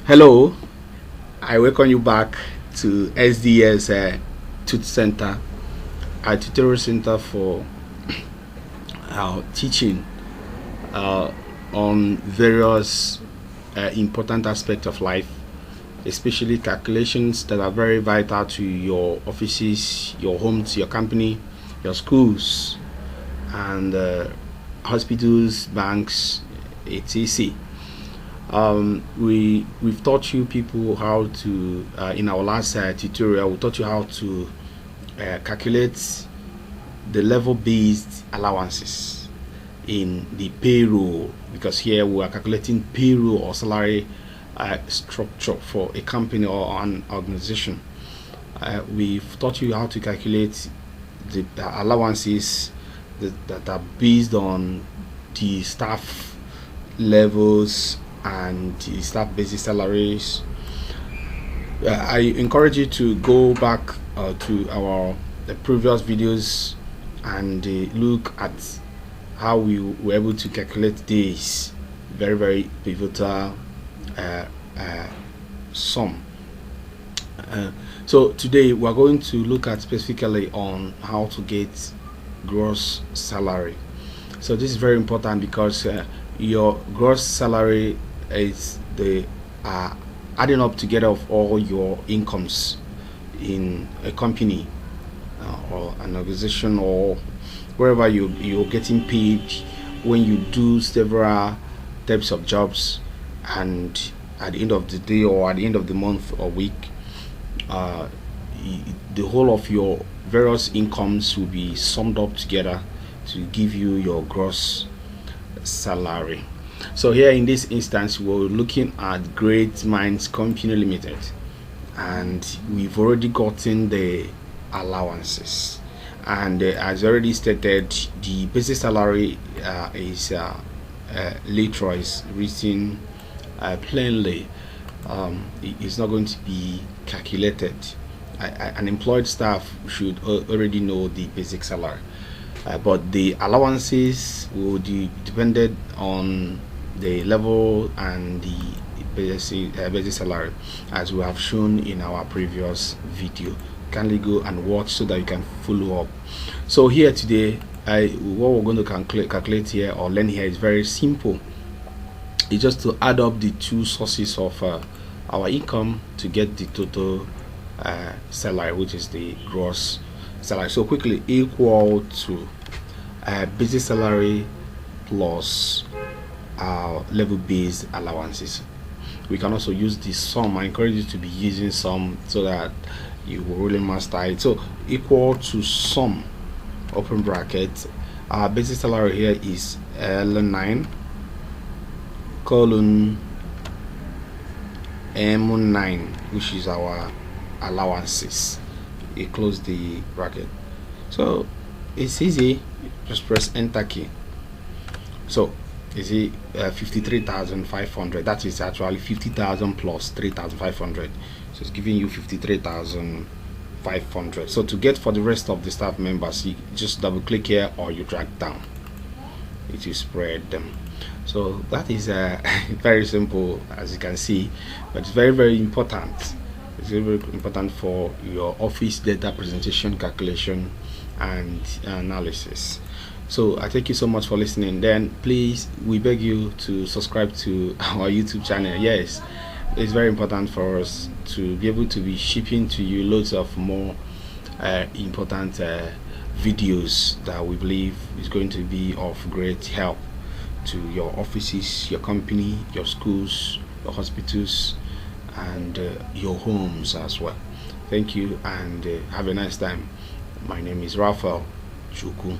Hello, I welcome you back to SDS Tut Center, our tutorial center for teaching on various important aspects of life, especially calculations that are very vital to your offices, your homes, your company, your schools, and hospitals, banks, etc. We've taught you people how to in our last tutorial we taught you how to calculate the level based allowances in the payroll, because here we are calculating payroll or salary structure for a company or an organization. We've taught you how to calculate the allowances that are based on the staff levels and the staff basic salaries. I encourage you to go back to our the previous videos and look at how we were able to calculate this very pivotal sum. So today we are going to look at specifically on how to get gross salary. So this is very important because your gross salary is the adding up together of all your incomes in a company or an organization or wherever you're getting paid when you do several types of jobs, and at the end of the day or at the end of the month or week, the whole of your various incomes will be summed up together to give you your gross salary. So here in this instance we're looking at Great Minds Company Limited, and we've already gotten the allowances, and as already stated, the basic salary is later is written plainly. It's not going to be calculated. An employed staff should already know the basic salary, but the allowances will be depended on the level and the basic salary, as we have shown in our previous video. Kindly go and watch so that you can follow up. So here today, what we're going to calculate here or learn here is very simple. It's just to add up the two sources of our income to get the total salary, which is the gross salary. So quickly, equal to basic salary plus level based allowances. We can also use this sum. I encourage you to be using sum so that you will really master it. So equal to sum, open bracket, our basic salary here is L9 colon M9, which is our allowances. You close the bracket. So it's easy, just press enter key. So you see 53,500. that is actually 50,000 plus 3,500, so it's giving you 53,500. So to get for the rest of the staff members, you just double click here or you drag down, it will spread them. So that is very simple, as you can see, but it's very important. It's very important for your office data presentation, calculation and analysis. So I thank you so much for listening. Then please, we beg you to subscribe to our YouTube channel. Yes, it's very important for us to be able to be shipping to you loads of more important videos that we believe is going to be of great help to your offices, your company, your schools, your hospitals, and your homes as well. Thank you, and have a nice time. My name is Raphael Chuku.